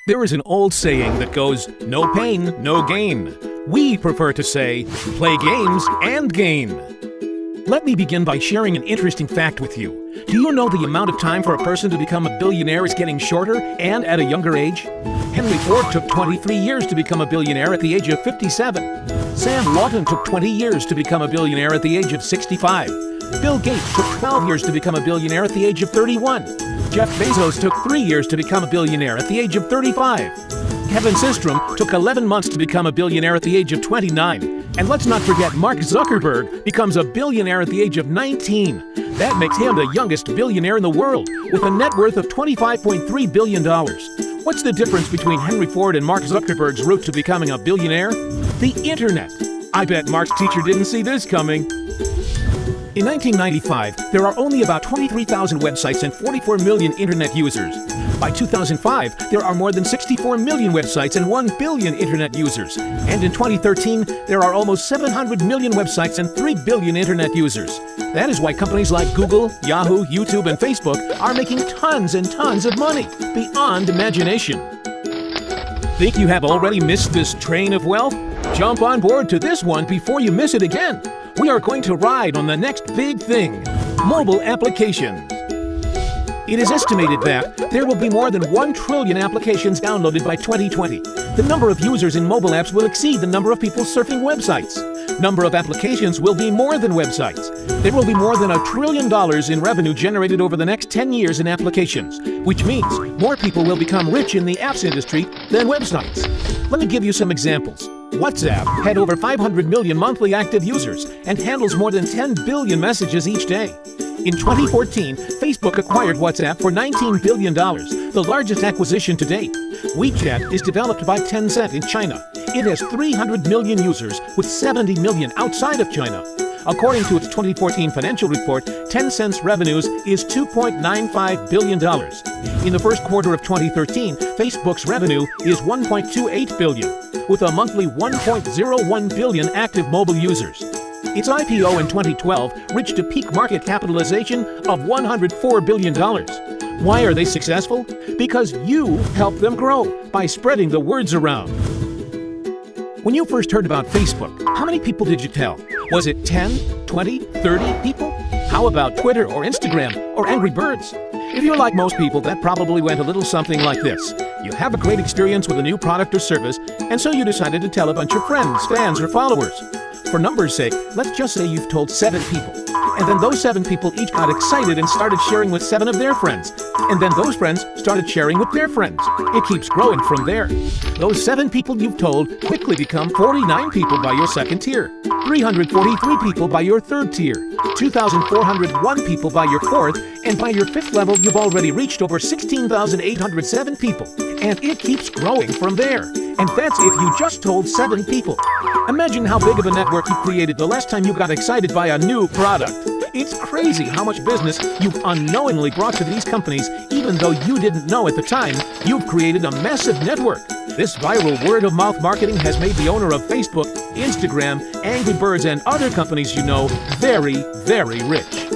There is an old saying that goes, no pain, no gain. We prefer to say, play games and gain. Let me begin by sharing an interesting fact with you. Do you know the amount of time for a person to become a billionaire is getting shorter and at a younger age? Henry Ford took 23 years to become a billionaire at the age of 57. Sam Walton took 20 years to become a billionaire at the age of 65. Bill Gates took 12 years to become a billionaire at the age of 31. Jeff Bezos took 3 years to become a billionaire at the age of 35. Kevin Systrom took 11 months to become a billionaire at the age of 29. And let's not forget Mark Zuckerberg becomes a billionaire at the age of 19. That makes him the youngest billionaire in the world, with a net worth of $25.3 billion. What's the difference between Henry Ford and Mark Zuckerberg's route to becoming a billionaire? The internet. I bet Mark's teacher didn't see this coming. In 1995, there are only about 23,000 websites and 44 million internet users. By 2005, there are more than 64 million websites and 1 billion internet users. And in 2013, there are almost 700 million websites and 3 billion internet users. That is why companies like Google, Yahoo, YouTube, and Facebook are making tons and tons of money, beyond imagination. Think you have already missed this train of wealth? Jump on board to this one before you miss it again. We are going to ride on the next big thing, mobile applications. It is estimated that there will be more than 1 trillion applications downloaded by 2020. The number of users in mobile apps will exceed the number of people surfing websites. Number of applications will be more than websites. There will be more than $1 trillion in revenue generated over the next 10 years in applications, which means more people will become rich in the apps industry than websites. Let me give you some examples. WhatsApp had over 500 million monthly active users and handles more than 10 billion messages each day. In 2014, Facebook acquired WhatsApp for $19 billion, the largest acquisition to date. WeChat is developed by Tencent in China. It has 300 million users, with 70 million outside of China. According to its 2014 financial report, Tencent's revenues is $2.95 billion. In the first quarter of 2013, Facebook's revenue is $1.28 billion, with a monthly 1.01 billion active mobile users. Its IPO in 2012 reached a peak market capitalization of $104 billion. Why are they successful? Because you helped them grow by spreading the words around. When you first heard about Facebook, how many people did you tell? Was it 10, 20, 30 people? How about Twitter or Instagram or Angry Birds? If you're like most people, that probably went a little something like this. You have a great experience with a new product or service, and so you decided to tell a bunch of friends, fans, or followers. For numbers' sake, let's just say you've told 7 people. And then those 7 people each got excited and started sharing with 7 of their friends. And then those friends started sharing with their friends. It keeps growing from there. Those 7 people you've told quickly become 49 people by your second tier, 343 people by your third tier, 2,401 people by your fourth, and by your 5th level you've already reached over 16,807 people. And it keeps growing from there. And that's if you just told 7 people. Imagine how big of a network you created the last time you got excited by a new product. It's crazy how much business you've unknowingly brought to these companies, even though you didn't know at the time. You've created a massive network. This viral word-of-mouth marketing has made the owner of Facebook, Instagram, Angry Birds, and other companies you know very, very rich.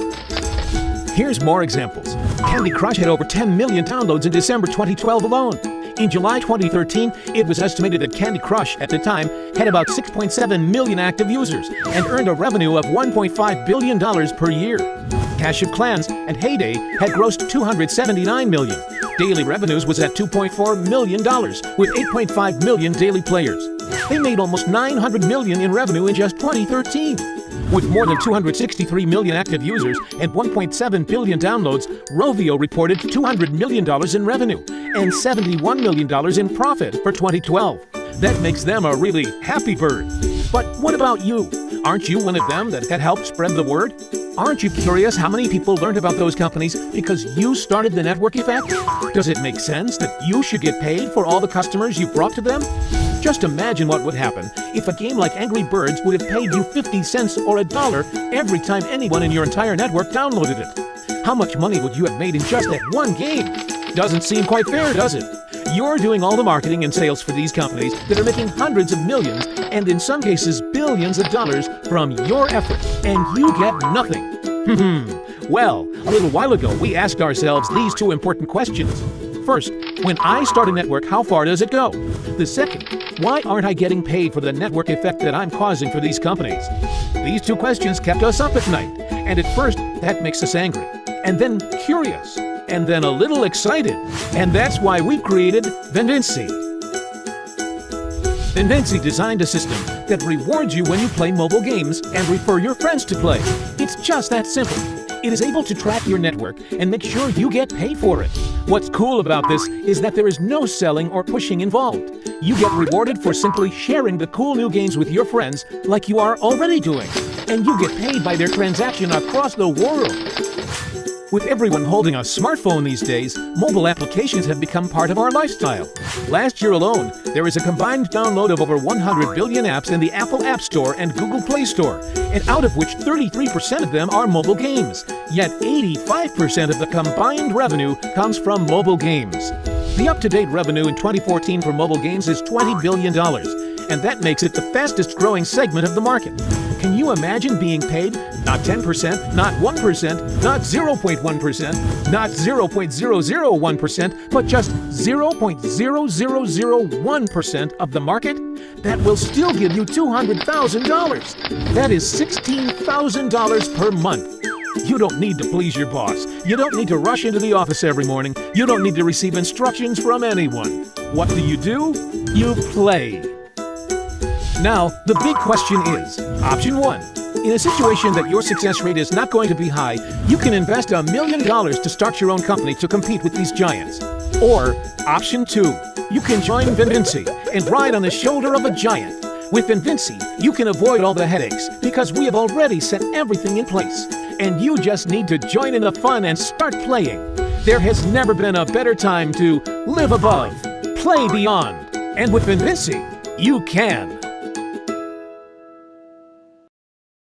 Here's more examples. Candy Crush had over 10 million downloads in December 2012 alone. In July 2013, it was estimated that Candy Crush, at the time, had about 6.7 million active users and earned a revenue of $1.5 billion per year. Clash of Clans and Heyday had grossed $279 million. Daily revenues was at $2.4 million, with 8.5 million daily players. They made almost $900 million in revenue in just 2013. With more than 263 million active users and 1.7 billion downloads, Rovio reported $200 million in revenue and $71 million in profit for 2012. That makes them a really happy bird. But what about you? Aren't you one of them that had helped spread the word? Aren't you curious how many people learned about those companies because you started the network effect? Does it make sense that you should get paid for all the customers you brought to them? Just imagine what would happen if a game like Angry Birds would have paid you 50 cents or $1 every time anyone in your entire network downloaded it. How much money would you have made in just that one game? Doesn't seem quite fair, does it? You're doing all the marketing and sales for these companies that are making hundreds of millions and in some cases billions of dollars from your effort, and you get nothing. Well, a little while ago we asked ourselves these 2 important questions. First, when I start a network, how far does it go? The second, why aren't I getting paid for the network effect that I'm causing for these companies? These two questions kept us up at night, and at first, that makes us angry, and then curious, and then a little excited, and that's why we created Ven Vici. Ven Vici designed a system that rewards you when you play mobile games and refer your friends to play. It's just that simple. It is able to track your network and make sure you get paid for it. What's cool about this is that there is no selling or pushing involved. You get rewarded for simply sharing the cool new games with your friends like you are already doing. And you get paid by their transaction across the world. With everyone holding a smartphone these days, mobile applications have become part of our lifestyle. Last year alone, there is a combined download of over 100 billion apps in the Apple App Store and Google Play Store, and out of which 33% of them are mobile games. Yet 85% of the combined revenue comes from mobile games. The up-to-date revenue in 2014 for mobile games is $20 billion, and that makes it the fastest growing segment of the market. Can you imagine being paid not 10%, not 1%, not 0.1%, not 0.001%, but just 0.0001% of the market? That will still give you $200,000. That is $16,000 per month. You don't need to please your boss. You don't need to rush into the office every morning. You don't need to receive instructions from anyone. What do? You play. Now, the big question is, option 1. In a situation that your success rate is not going to be high, you can invest $1 million to start your own company to compete with these giants. Or, option 2. You can join Ven Vici and ride on the shoulder of a giant. With Ven Vici, you can avoid all the headaches because we have already set everything in place. And you just need to join in the fun and start playing. There has never been a better time to live above, play beyond. And with Ven Vici, you can.